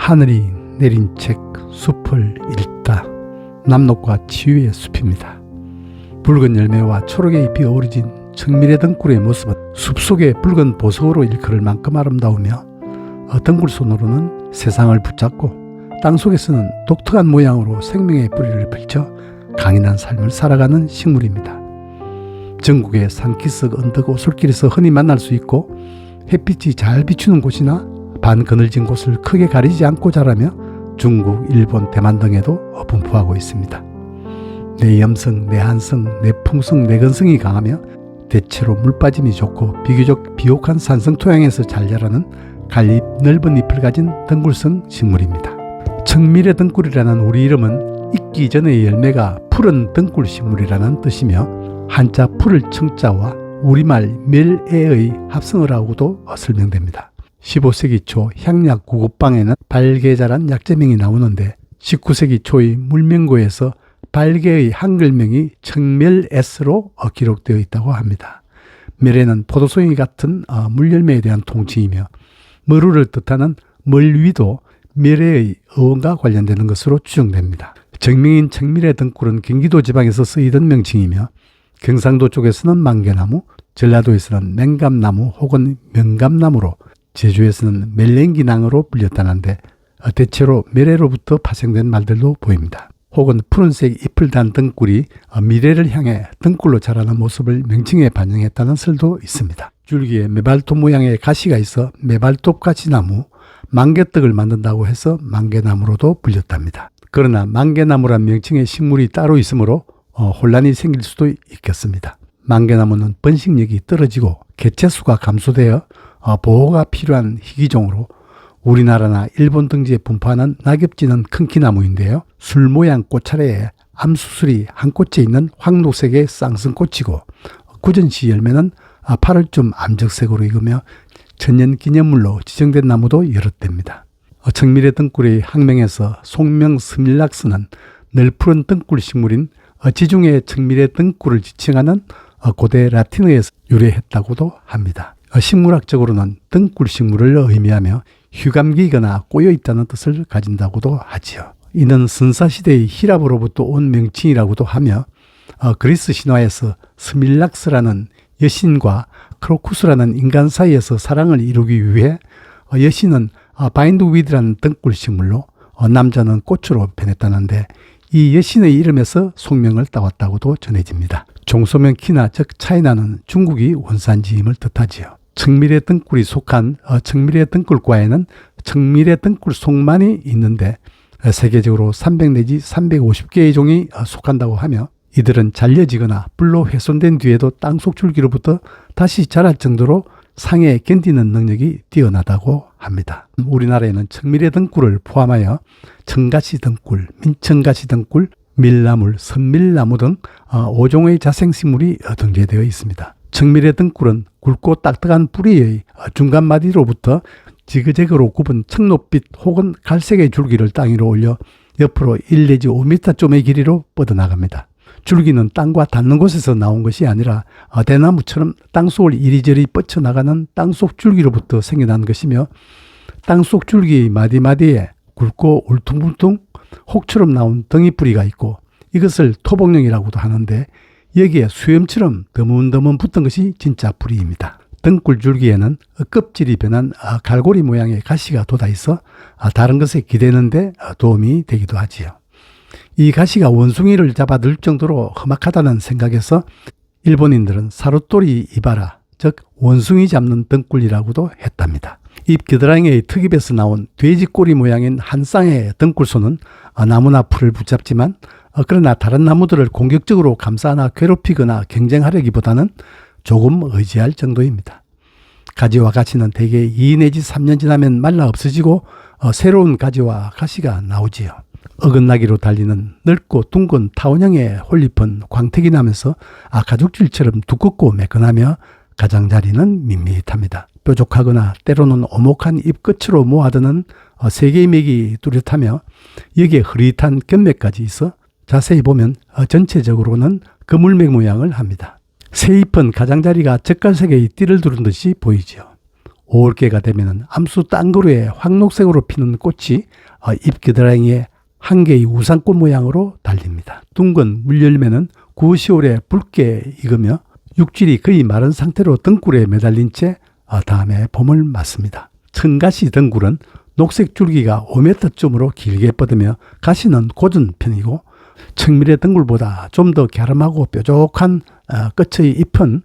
하늘이 내린 책 숲을 읽다. 남록과 치유의 숲입니다. 붉은 열매와 초록의 잎이 어우러진 청미래 등굴의 모습은 숲속의 붉은 보석으로 일컬을 만큼 아름다우며 등굴손으로는 세상을 붙잡고 땅속에서는 독특한 모양으로 생명의 뿌리를 펼쳐 강인한 삶을 살아가는 식물입니다. 전국의 산기슭, 언덕, 오솔길에서 흔히 만날 수 있고 햇빛이 잘 비추는 곳이나 반그늘진 곳을 크게 가리지 않고 자라며 중국, 일본, 대만 등에도 분포하고 있습니다. 내염성, 내한성, 내풍성, 내근성이 강하며 대체로 물빠짐이 좋고 비교적 비옥한 산성 토양에서 잘 자라는 갈잎 넓은 잎을 가진 등굴성 식물입니다. 청미래 등굴이라는 우리 이름은 익기 전의 열매가 푸른 등굴 식물이라는 뜻이며 한자 풀을 청자와 우리말 멸애의 합성을 하고도 설명됩니다. 15세기 초 향약 구급방에는 발개자란 약재명이 나오는데 19세기 초의 물명고에서 발개의 한글명이 청멸S로 기록되어 있다고 합니다. 멸에는 포도송이 같은 물열매에 대한 통칭이며 머루를 뜻하는 멀위도 멸의 어원과 관련되는 것으로 추정됩니다. 정명인 청미래 등굴은 경기도 지방에서 쓰이던 명칭이며 경상도 쪽에서는 만개나무, 전라도에서는 맹감나무 혹은 명감나무로 제주에서는 멜랭기낭으로 불렸다는데 대체로 멸애로부터 파생된 말들도 보입니다. 혹은 푸른색 잎을 단 등굴이 미래를 향해 등굴로 자라는 모습을 명칭에 반영했다는 설도 있습니다. 줄기에 메발톱 모양의 가시가 있어 메발톱 가시나무, 만개떡을 만든다고 해서 만개나무로도 불렸답니다. 그러나 만개나무란 명칭의 식물이 따로 있으므로 혼란이 생길 수도 있겠습니다. 만개나무는 번식력이 떨어지고 개체수가 감소되어 보호가 필요한 희귀종으로 우리나라나 일본 등지에 분포하는 낙엽지는 큰키나무인데요. 술 모양 꽃차례에 암수술이 한 꽃에 있는 황록색의 쌍승꽃이고 구전시 열매는 8월쯤 암적색으로 익으며 천년기념물로 지정된 나무도 여러 대입니다. 청미래 등굴의 학명에서 속명 스밀락스는 널푸른 등굴 식물인 지중해 청미래 등굴을 지칭하는 고대 라틴어에서 유래했다고도 합니다. 식물학적으로는 등굴 식물을 의미하며 휴감기거나 꼬여있다는 뜻을 가진다고도 하지요. 이는 선사시대의 히랍어로부터 온 명칭이라고도 하며 그리스 신화에서 스밀락스라는 여신과 크로쿠스라는 인간 사이에서 사랑을 이루기 위해 여신은 바인드위드라는 등굴 식물로 남자는 꽃으로 변했다는데 이 여신의 이름에서 속명을 따왔다고도 전해집니다. 종소명 키나 즉 차이나는 중국이 원산지임을 뜻하지요. 청미래 등굴이 속한 청미래 등굴과에는 청미래 등굴 속만이 있는데 세계적으로 300 내지 350개의 종이 속한다고 하며 이들은 잘려지거나 불로 훼손된 뒤에도 땅속 줄기로부터 다시 자랄 정도로 상해에 견디는 능력이 뛰어나다고 합니다. 우리나라에는 청미래 등굴을 포함하여 청가시 등굴, 민청가시 등굴, 밀나물, 선밀나무 등 5종의 자생식물이 등재되어 있습니다. 청미래 등굴은 굵고 딱딱한 뿌리의 중간마디로부터 지그재그로 굽은 청록빛 혹은 갈색의 줄기를 땅 위로 올려 옆으로 1 내지 5m쯤의 길이로 뻗어나갑니다. 줄기는 땅과 닿는 곳에서 나온 것이 아니라 대나무처럼 땅속을 이리저리 뻗쳐나가는 땅속 줄기로부터 생겨난 것이며 땅속 줄기의 마디마디에 굵고 울퉁불퉁 혹처럼 나온 덩이뿌리가 있고 이것을 토복령이라고도 하는데 여기에 수염처럼 드문드문 붙은 것이 진짜 뿌리입니다. 등굴 줄기에는 껍질이 변한 갈고리 모양의 가시가 돋아 있어 다른 것에 기대는데 도움이 되기도 하지요. 이 가시가 원숭이를 잡아 들 정도로 험악하다는 생각에서 일본인들은 사루토리 이바라, 즉 원숭이 잡는 등굴이라고도 했답니다. 잎 겨드랑이의 턱입에서 나온 돼지꼬리 모양인 한 쌍의 등굴소는 나무나 풀을 붙잡지만 그러나 다른 나무들을 공격적으로 감싸나 괴롭히거나 경쟁하려기보다는 조금 의지할 정도입니다. 가지와 가시는 대개 2 내지 3년 지나면 말라 없어지고 새로운 가지와 가시가 나오지요. 어긋나기로 달리는 넓고 둥근 타원형의 홀잎은 광택이 나면서 가죽질처럼 두껍고 매끈하며 가장자리는 밋밋합니다. 뾰족하거나 때로는 오목한 잎 끝으로 모아드는 세 개의 맥이 뚜렷하며 여기에 흐릿한 곁맥까지 있어 자세히 보면 전체적으로는 그물맥 모양을 합니다. 새 잎은 가장자리가 젓갈색의 띠를 두른 듯이 보이죠. 5월께가 되면 암수 땅그루에 황록색으로 피는 꽃이 잎 겨드랑이에 한 개의 우산꽃 모양으로 달립니다. 둥근 물열매는 9, 10월에 붉게 익으며 육질이 거의 마른 상태로 등굴에 매달린 채 다음에 봄을 맞습니다. 청가시 등굴은 녹색 줄기가 5m쯤으로 길게 뻗으며 가시는 곧은 편이고 청미래 등굴보다 좀 더 갸름하고 뾰족한 끝의 잎은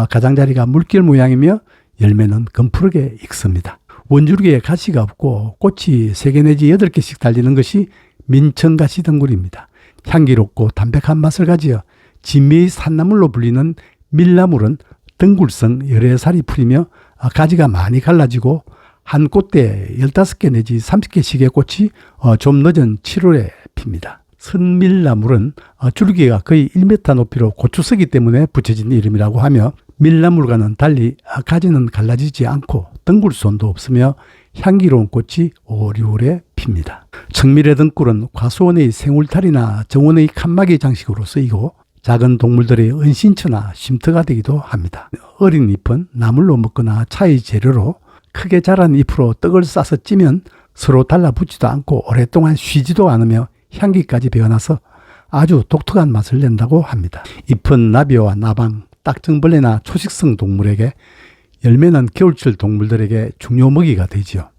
가장자리가 물결 모양이며 열매는 검푸르게 익습니다. 원줄기에 가시가 없고 꽃이 3개 내지 8개씩 달리는 것이 민청가시 등굴입니다. 향기롭고 담백한 맛을 가지어 진미의 산나물로 불리는 밀나물은 등굴성 열의 살이 풀이며 가지가 많이 갈라지고 한 꽃대에 15개 내지 30개씩의 꽃이 좀 늦은 7월에 핍니다. 선밀나물은 줄기가 거의 1m 높이로 고추서기 때문에 붙여진 이름이라고 하며 밀나물과는 달리 가지는 갈라지지 않고 등굴손도 없으며 향기로운 꽃이 5월, 6월에 핍니다. 청미래 등굴은 과수원의 생울탈이나 정원의 칸막이 장식으로 쓰이고 작은 동물들의 은신처나 쉼터가 되기도 합니다. 어린 잎은 나물로 먹거나 차의 재료로 크게 자란 잎으로 떡을 싸서 찌면 서로 달라붙지도 않고 오랫동안 쉬지도 않으며 향기까지 배어나서 아주 독특한 맛을 낸다고 합니다. 잎은 나비와 나방, 딱정벌레나 초식성 동물에게, 열매는 겨울철 동물들에게 중요 먹이가 되지요.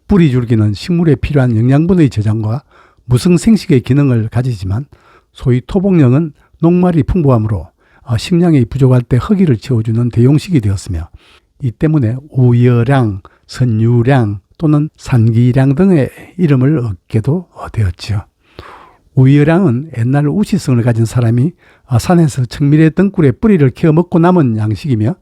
뿌리 줄기는 식물에 필요한 영양분의 저장과 무성생식의 기능을 가지지만 소위 토복령은 녹말이 풍부하므로 식량이 부족할 때 허기를 채워주는 대용식이 되었으며 이 때문에 우여량, 선유량 또는 산기량 등의 이름을 얻게도 되었지요. 우여량은 옛날 우시성을 가진 사람이 산에서 청미래 등굴의 뿌리를 캐어 먹고 남은 양식이며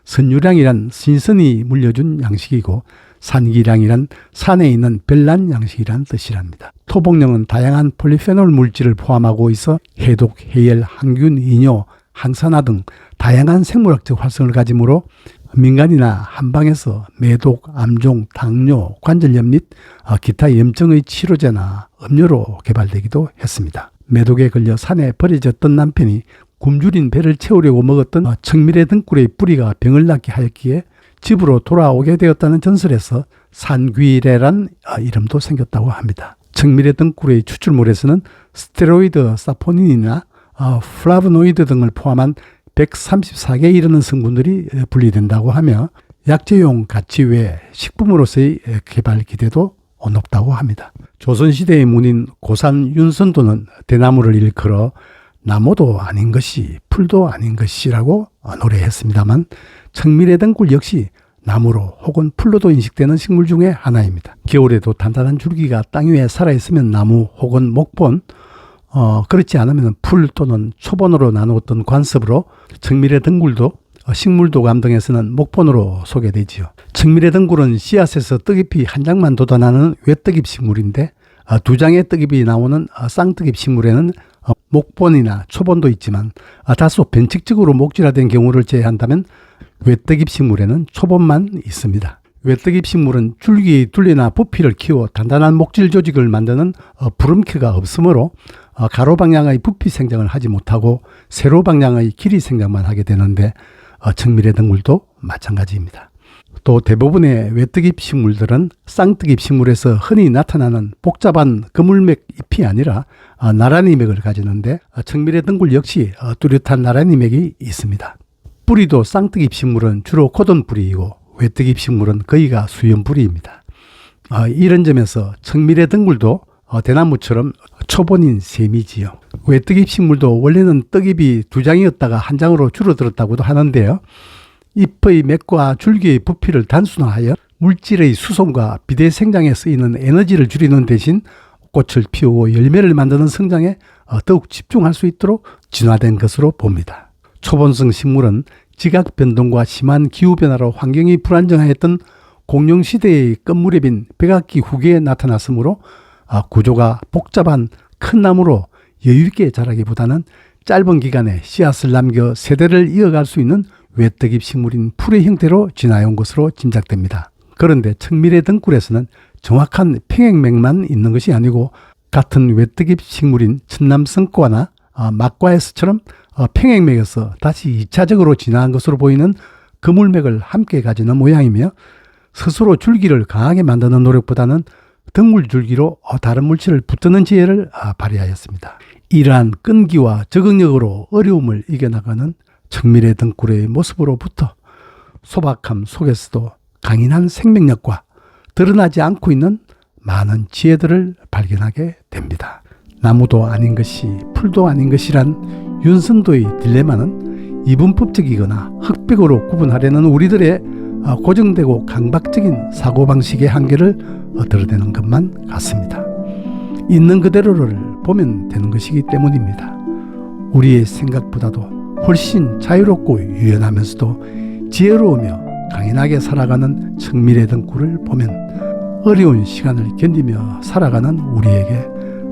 선유량이란 신선이 물려준 양식이고 산기량이란 산에 있는 별난 양식이란 뜻이랍니다. 토복령은 다양한 폴리페놀 물질을 포함하고 있어 해독, 해열, 항균, 이뇨, 항산화 등 다양한 생물학적 활성을 가지므로 민간이나 한방에서 매독, 암종, 당뇨, 관절염 및 기타 염증의 치료제나 음료로 개발되기도 했습니다. 매독에 걸려 산에 버려졌던 남편이 굶주린 배를 채우려고 먹었던 청미래 등굴의 뿌리가 병을 낫게 하였기에 집으로 돌아오게 되었다는 전설에서 산귀래란 이름도 생겼다고 합니다. 청미래 등굴의 추출물에서는 스테로이드, 사포닌이나 플라보노이드 등을 포함한 134개에 이르는 성분들이 분리된다고 하며 약재용 가치 외에 식품으로서의 개발 기대도 높다고 합니다. 조선시대의 문인 고산 윤선도는 대나무를 일컬어 나무도 아닌 것이 풀도 아닌 것이라고 노래했습니다만 청미래 등굴 역시 나무로 혹은 풀로도 인식되는 식물 중에 하나입니다. 겨울에도 단단한 줄기가 땅 위에 살아있으면 나무 혹은 목본, 그렇지 않으면 풀 또는 초본으로 나누었던 관습으로 청미래 등굴도 식물도감 등에서는 목본으로 소개되지요. 청미래 등굴은 씨앗에서 떡잎이 한 장만 돋아나는 외떡잎 식물인데 2장의 떡잎이 나오는 쌍떡잎 식물에는 목본이나 초본도 있지만 다소 변칙적으로 목질화된 경우를 제외한다면 외떡잎 식물에는 초본만 있습니다. 외떡잎 식물은 줄기의 둘레나 부피를 키워 단단한 목질 조직을 만드는 부름캐가 없으므로 가로 방향의 부피 생장을 하지 못하고 세로 방향의 길이 생장만 하게 되는데 청미래 등굴도 마찬가지입니다. 또 대부분의 외떡잎 식물들은 쌍떡잎 식물에서 흔히 나타나는 복잡한 그물맥 잎이 아니라 나란히 맥을 가지는데 청미래 등굴 역시 뚜렷한 나란히 맥이 있습니다. 뿌리도 쌍떡잎 식물은 주로 고든 뿌리이고 외떡잎 식물은 거의가 수연 뿌리입니다. 이런 점에서 청미래 등굴도 대나무처럼 초본인 셈이지요. 외떡잎 식물도 원래는 떡잎이 2장이었다가 한 장으로 줄어들었다고도 하는데요. 잎의 맥과 줄기의 부피를 단순화하여 물질의 수송과 비대 생장에 쓰이는 에너지를 줄이는 대신 꽃을 피우고 열매를 만드는 성장에 더욱 집중할 수 있도록 진화된 것으로 봅니다. 초본성 식물은 지각 변동과 심한 기후변화로 환경이 불안정하였던 공룡시대의 끝무렵인 백악기 후기에 나타났으므로 구조가 복잡한 큰 나무로 여유있게 자라기보다는 짧은 기간에 씨앗을 남겨 세대를 이어갈 수 있는 외떡잎 식물인 풀의 형태로 진화해온 것으로 짐작됩니다. 그런데 청미래 등굴에서는 정확한 평행맥만 있는 것이 아니고 같은 외떡잎 식물인 천남성과나 막과에서처럼 평행맥에서 다시 2차적으로 진화한 것으로 보이는 그물맥을 함께 가지는 모양이며 스스로 줄기를 강하게 만드는 노력보다는 덩굴 줄기로 다른 물질을 붙드는 지혜를 발휘하였습니다. 이러한 끈기와 적응력으로 어려움을 이겨나가는 청미래 등굴의 모습으로부터 소박함 속에서도 강인한 생명력과 드러나지 않고 있는 많은 지혜들을 발견하게 됩니다. 나무도 아닌 것이 풀도 아닌 것이란 윤선도의 딜레마는 이분법적이거나 흑백으로 구분하려는 우리들의 고정되고 강박적인 사고방식의 한계를 드러내는 것만 같습니다. 있는 그대로를 보면 되는 것이기 때문입니다. 우리의 생각보다도 훨씬 자유롭고 유연하면서도 지혜로우며 강인하게 살아가는 청미래 등굴을 보면 어려운 시간을 견디며 살아가는 우리에게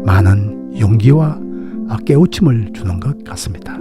많은 용기와 깨우침을 주는 것 같습니다.